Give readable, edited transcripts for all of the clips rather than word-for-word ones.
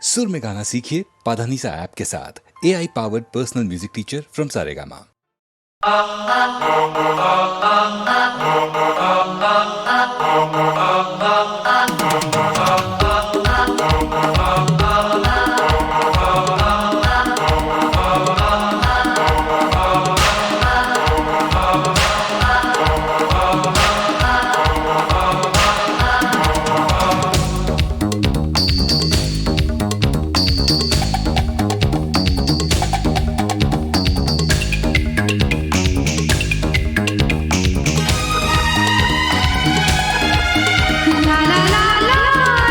सुर में गाना सीखिए पाधानीसा ऐप के साथ। AI powered personal music teacher from Saregama. La la la la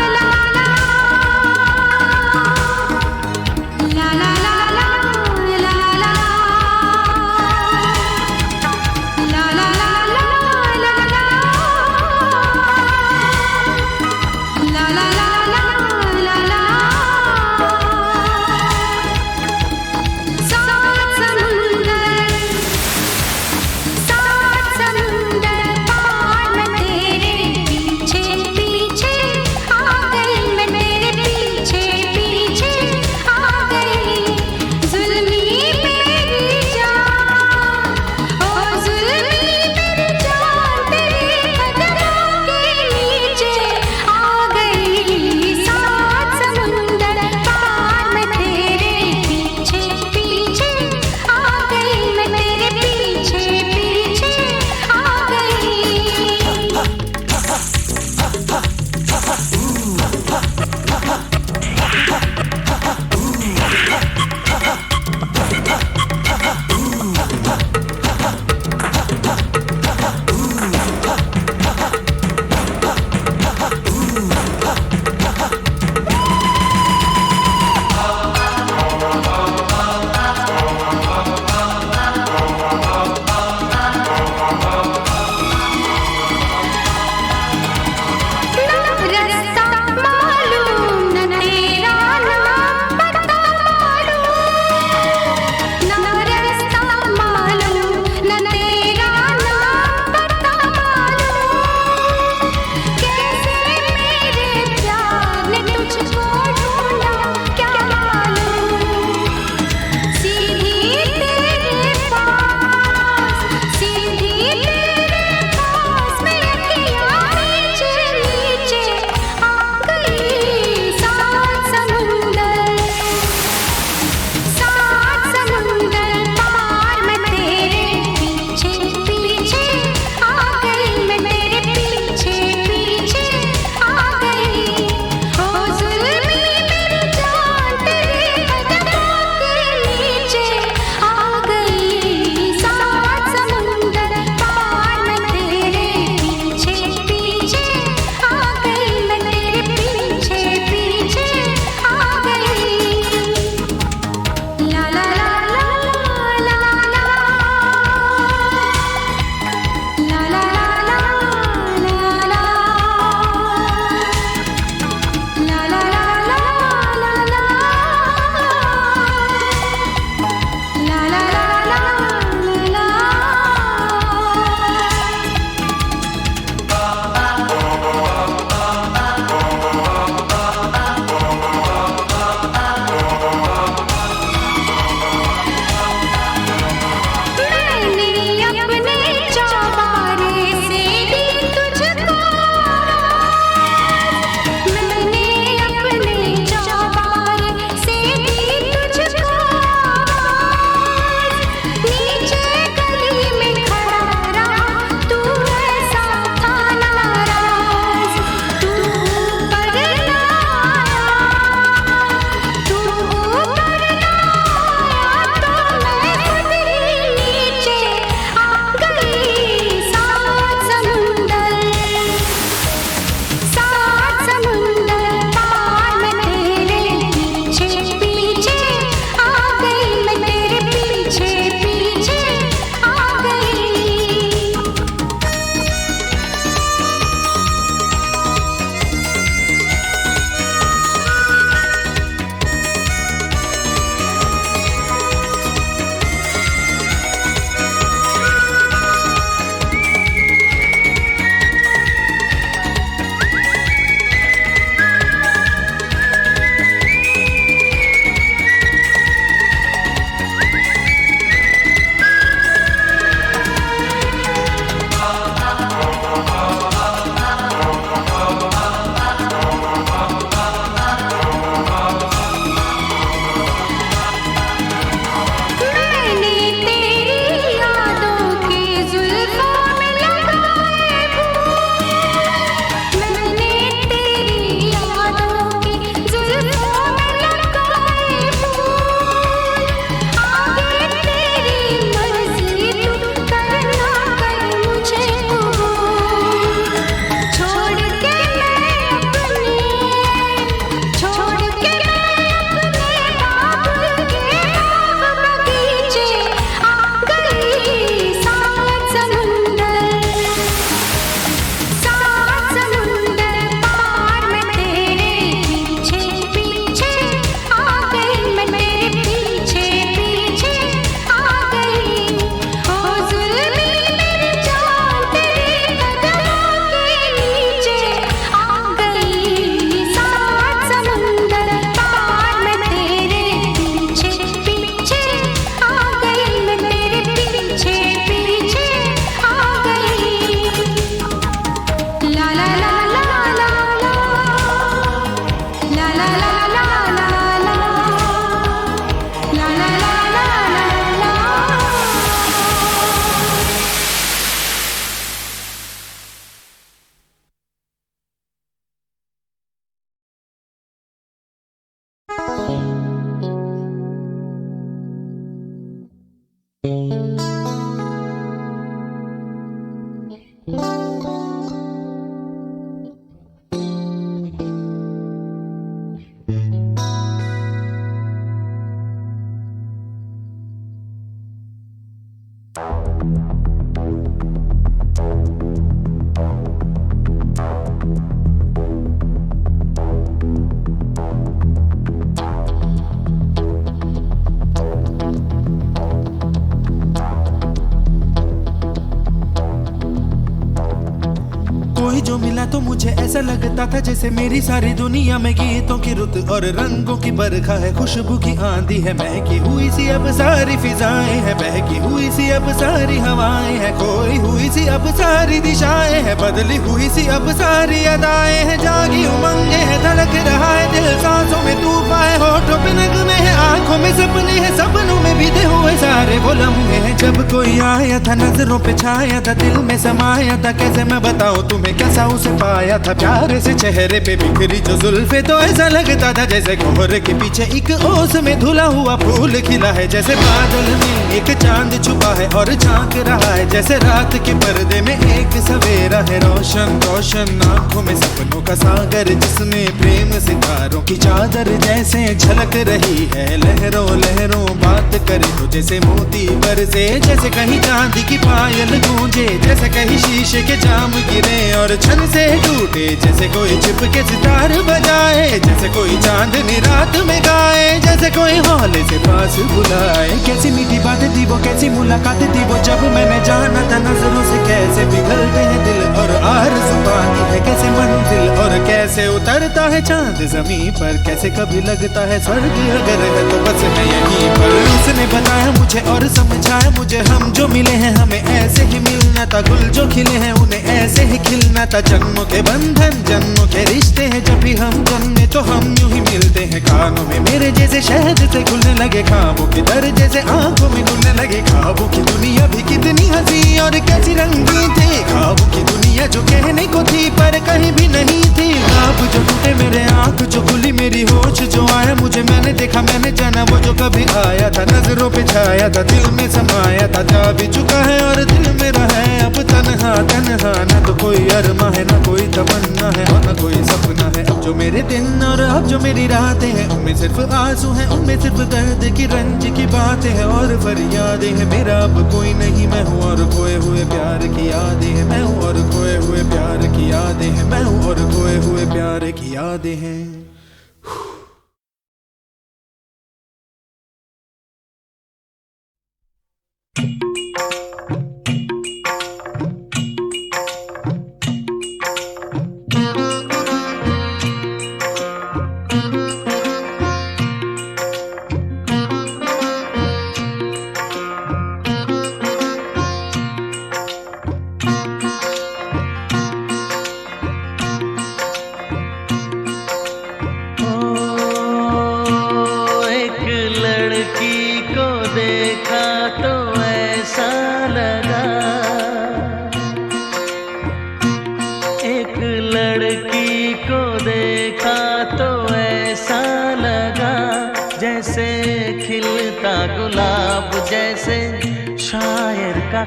तो मुझे ऐसा लगता था जैसे मेरी सारी दुनिया में गीतों की रुत और रंगों की बरखा है, खुशबू की आंधी है, महकी हुई सी अब सारी फिजाएं हैं, बहकी हुई सी अब सारी हवाएं हैं, खोई हुई सी अब सारी दिशाएं हैं, बदली हुई सी अब सारी अदाएं हैं, जागी उमंगे है, धड़क रहा है दिल, सांसों में तूफान है, होठों पे नगमे है, आंखों में सपने हैं, सपनों में बीते हुए सारे वो लम्हे हैं। जब कोई आया था नजरों पे छाया था, दिल में समाया था, कैसे मैं बताऊं तुम्हें कैसा उसे पाया था, प्यार से चेहरे पे बिखरी जो जुल्फे, तो ऐसा लगता था जैसे कोहरे के पीछे एक ओस में धुला हुआ फूल खिला है, जैसे बादल में एक चांद छुपा है और झांक रहा है, जैसे रात के पर्दे में एक सवेरा है, रोशन रोशन आंखों में सपनों का सागर, जिसमें प्रेम सितारों की चादर जैसे झलक रही है, लहरों लहरों बात करे तो जैसे मोती बरसे, जैसे कहीं चांदी की पायल गूंजे, जैसे कहीं शीशे के जाम गिरे और छन से टूटे, जैसे कोई छिप के सितार बजाए, जैसे कोई चांदनी रात में गाए, जैसे कोई हौले से पास बुलाए। कैसी मीठी बात थी वो, कैसी मुलाकात थी वो, जब मैंने जाना था नजरों से कैसे पिघलते हैं दिल और आरज़ू पाती है कैसे मंजिल, और कैसे उतरता है चांद जमीन पर, कैसे कभी लगता है स्वर्ग अगर है तो बस मैं यहीं पर। उसने बताया मुझे और समझाया मुझे, हम जो मिले हैं हमें ऐसे ही मिलना था, गुल जो खिले हैं उन्हें ऐसे ही खिलना था, जन्मों के बंधन जन्मों के रिश्ते हैं, जब भी हम जन्मे तो हम यूं ही मिलते हैं, कानों में मेरे जैसे शहद से खुलने लगे ख्वाबों के दर, जैसे आंखों में खुलने लगे ख्वाबों की दुनिया भी कितनी हंसी और कैसी रंगीन थी, ख्वाबों की दुनिया जो कहने को थी पर कहीं भी नहीं थी, ख्वाब जो टूटे मेरे आंख जो खुली मेरी होश जो आया मुझे, मैंने देखा मैंने जाना वो जो कभी आया था, नजरों पे छाया था दिल में समाया था, जा भी चुका है और दिल मेरा है अब तन्हा तन्हा, ना तो कोई अरमा है ना कोई तमन्ना है और ना कोई सपना है, अब जो मेरे दिन और अब जो मेरी रातें हैं उनमें सिर्फ आंसू हैं, उनमें सिर्फ दर्द की रंज की बातें हैं और फरियादें हैं, मेरा अब कोई नहीं मैं हूँ और खोए हुए प्यार की यादें हैं, मैं हूँ और खोए हुए प्यार की यादें हैं, मैं हूँ और खोए हुए प्यार की यादें हैं।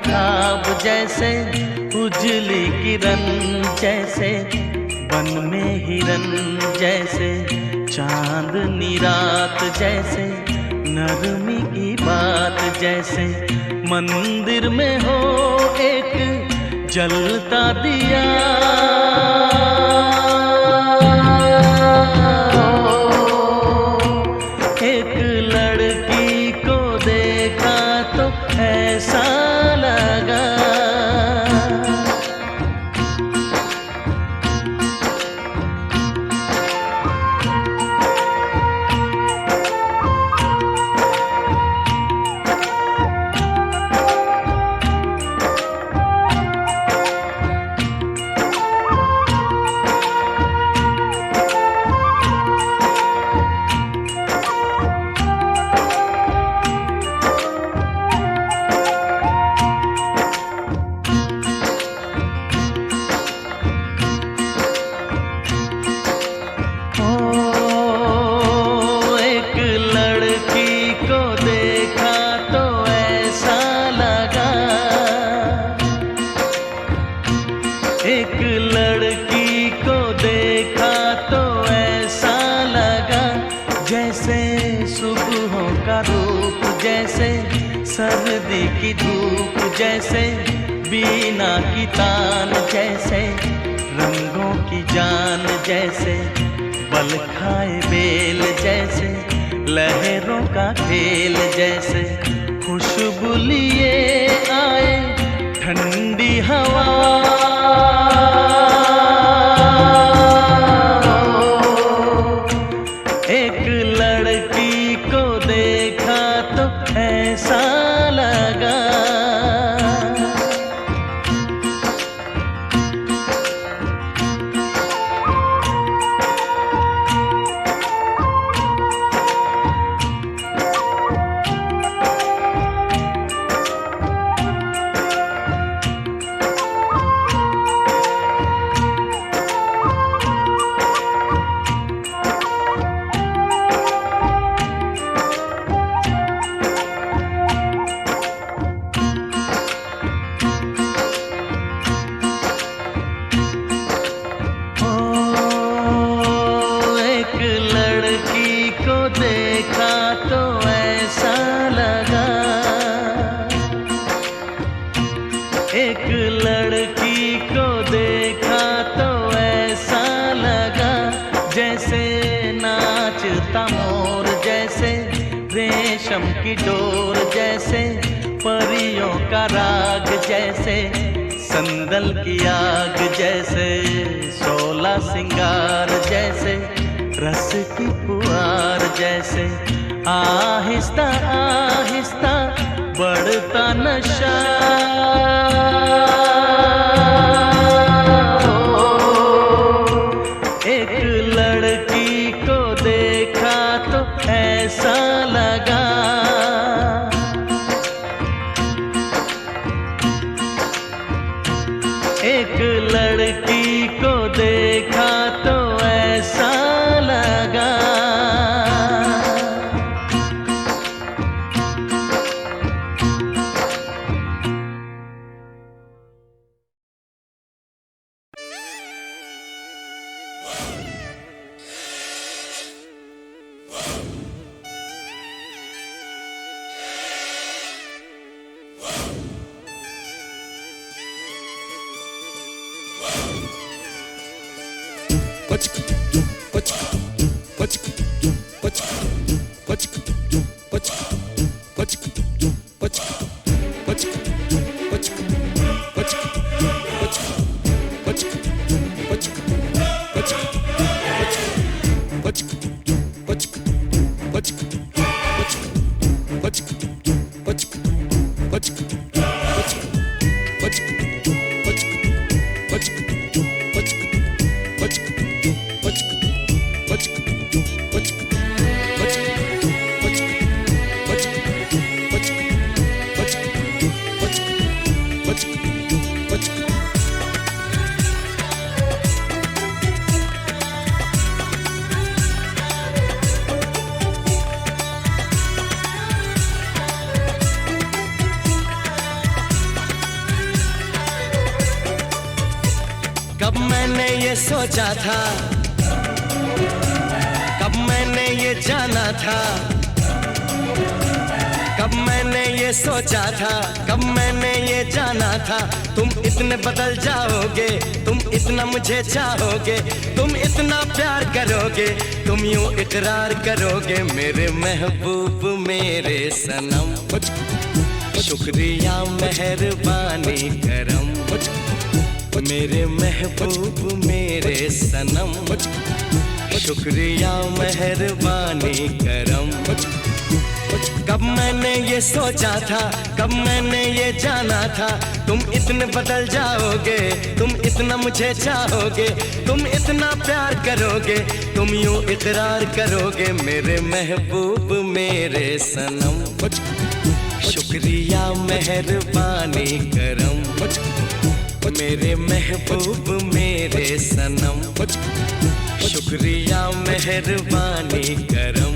ख्वाब जैसे उजली किरण जैसे वन में हिरन जैसे चांदनी रात जैसे नरमी की बात जैसे मंदिर में हो एक जलता दिया, एक लड़की को देखा तो ऐसा सर्दी की धूप जैसे बीना की तान जैसे रंगों की जान जैसे बल खाए बेल जैसे लहरों का खेल जैसे खुशबू लिए आए ठंडी हवा एक लड़की को देखा तो ऐसा लगा, एक लड़की को देखा तो ऐसा लगा, जैसे नाचता मोर, जैसे रेशम की डोर, जैसे परियों का राग, जैसे संदल की आग, जैसे 16 सिंगार, जैसे रस की फुहार, जैसे आहिस्ता आहिस्ता बढ़ता नशा। एक लड़की को देखा तो ऐसा लगा, एक लड़की को देखा तो ऐसा लगा। कब मैंने ये सोचा था, कब मैंने ये जाना था, कब मैंने ये सोचा था, कब मैंने ये जाना था, तुम इतने बदल जाओगे, तुम इतना मुझे चाहोगे, तुम इतना प्यार करोगे, तुम यूं इकरार करोगे मेरे महबूब मेरे सनम। शुक्रिया मेहरबानी करम मेरे महबूब मेरे सनम, शुक्रिया मेहरबानी करम। कब मैंने ये सोचा था, कब मैंने ये जाना था, तुम इतने बदल जाओगे, तुम इतना मुझे चाहोगे, तुम इतना प्यार करोगे, तुम यूं इकरार करोगे मेरे महबूब मेरे सनम। शुक्रिया मेहरबानी करम मेरे महबूब मेरे सनम, शुक्रिया मेहरबानी करम।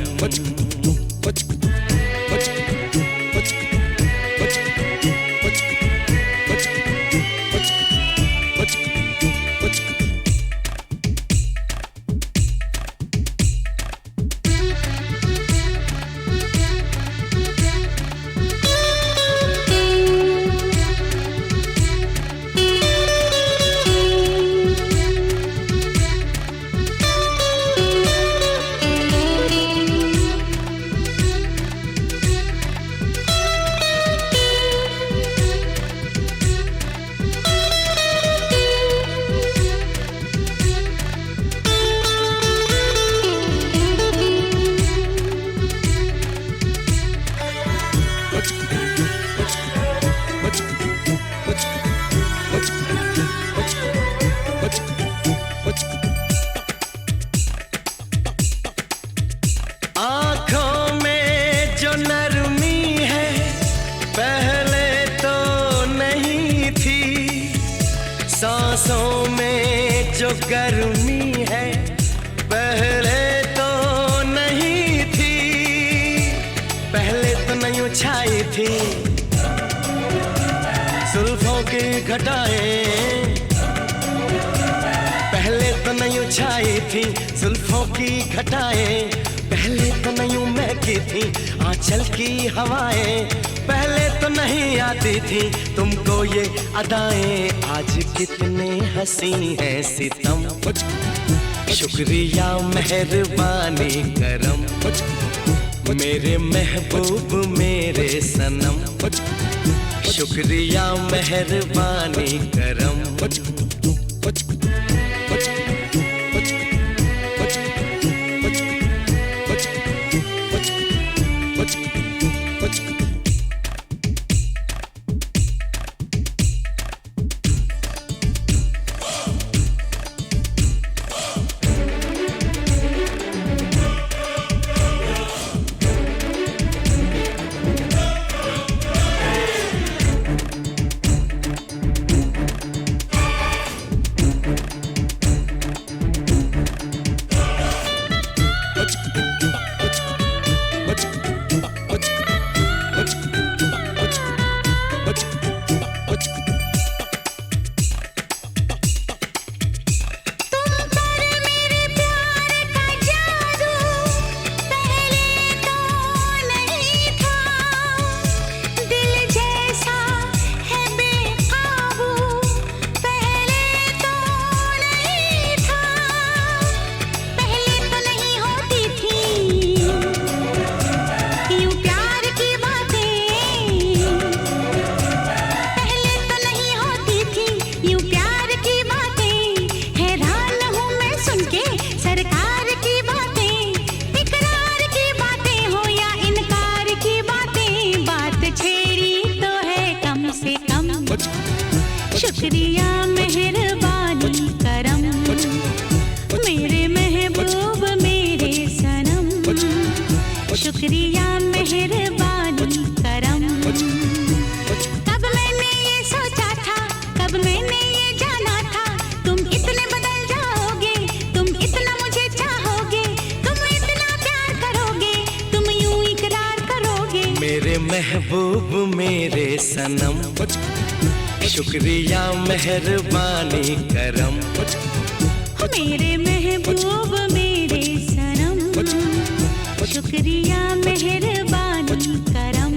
छाई थी जुल्फों की घटाएं, पहले तो नहीं छाई थी जुल्फों की घटाएं, पहले तो नहीं महकी थी आंचल की हवाएं, पहले तो नहीं आती थी तुमको ये अदाएं, आज कितने हंसी है सितम, शुक्रिया मेहरबानी करम, मेरे महबूब मेरे सनम, शुक्रिया मेहरबानी करम। शुक्रिया मेहरबानी करम, मेरे महबूब मेरे सनम, शुक्रिया मेहरबानी करम। कब मैंने ये सोचा था, कब मैंने ये जाना था, तुम इतने बदल जाओगे, तुम इतना मुझे चाहोगे, तुम इतना प्यार करोगे, तुम यूं इकरार करोगे, मेरे महबूब मेरे सनम, शुक्रिया मेहरबानी करम, मेरे महबूब मेरे सनम, शुक्रिया मेहरबानी करम।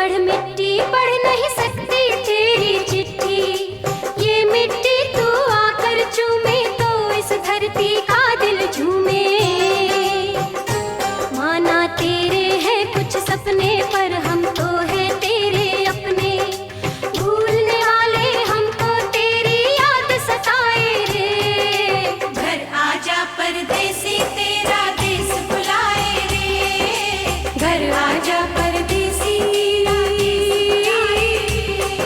पढ़ मिट्टी पढ़ नहीं सकती तेरी चिट्ठी, ये मिट्टी तू आकर चूमे तो इस धरती का दिल झूमे। माना तेरे हैं कुछ सपने पर हम तो है तेरे अपने, भूलने वाले हमको तेरी याद सताए रे। घर आजा परदेसी तेरा देश बुलाए रे, घर आजा परदेसी तेरा देश बुलाए रे।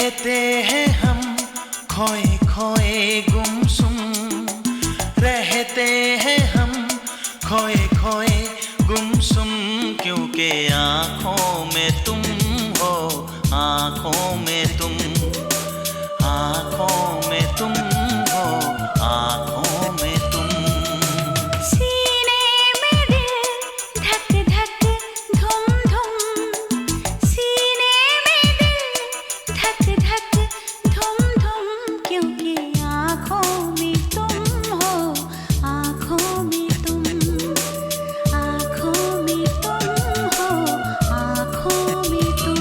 रहते हैं हम खोए खोए गुमसुम, रहते हैं हम खोए खोए गुमसुम, क्योंकि आँखों में तुम हो, आँखों में तुम, आँखों में तुम हो, आँखों में तुम। सीने में दिल धक धक धुम धुम, सीने में दिल धक धक धुम धुम, क्योंकि आँखों में तुम हो, आँखों में तुम, आँखों में तुम हो, आँखों में तुम।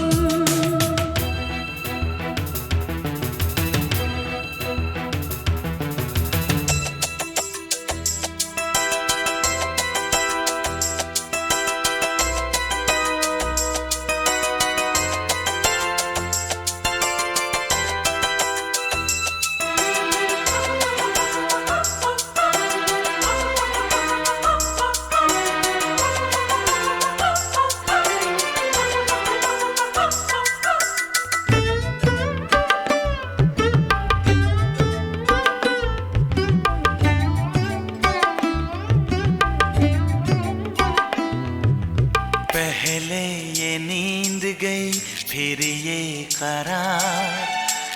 पहले ये नींद गई फिर ये करार,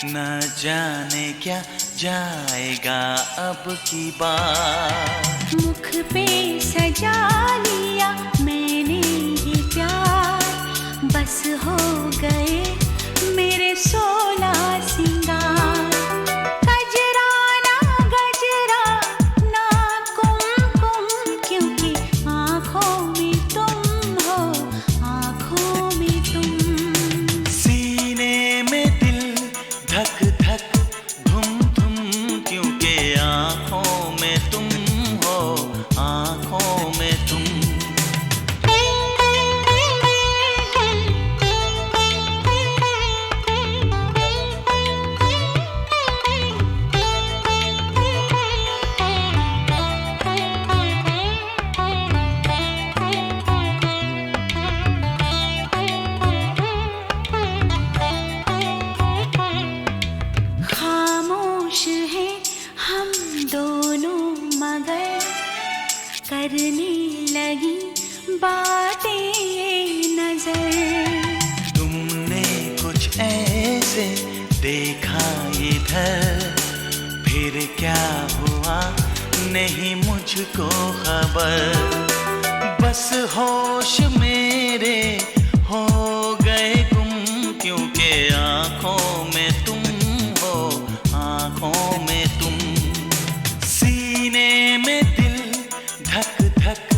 न जाने क्या जाएगा अब की बार। मुख पे सजा लिया मैंने ये प्यार, बस हो गए मेरे 16 सिंगार। गजरा ना गजरा ना कुमकुम, क्योंकि आँखों में तुम हो, आँखों में तुम। सीने में दिल धक धक धुम धुम, क्योंकि आँखों में तुम हो, आँखों में तुम। खामोश हैं हम दोनों मगर करने लगी बातें नजर। तुमने कुछ ऐसे देखा इधर, फिर क्या हुआ नहीं मुझको खबर। बस होश मेरे हो गए गुम, क्योंकि आँखों में तुम हो, आँखों में तुम। सीने में दिल धक धक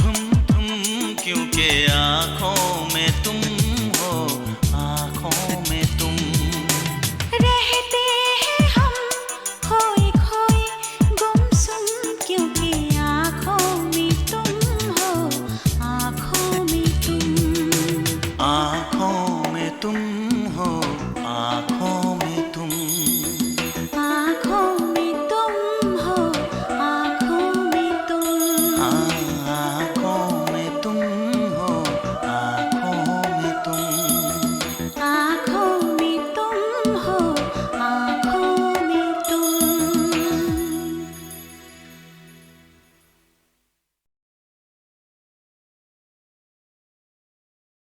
धुम धुम, क्योंकि आँखों में तुम हो, आँखों में तुम। रहते हैं हम खोए खोए गुमसुम, क्योंकि आँखों में तुम हो, आँखों में तुम। आँखों में तुम हो, आँखों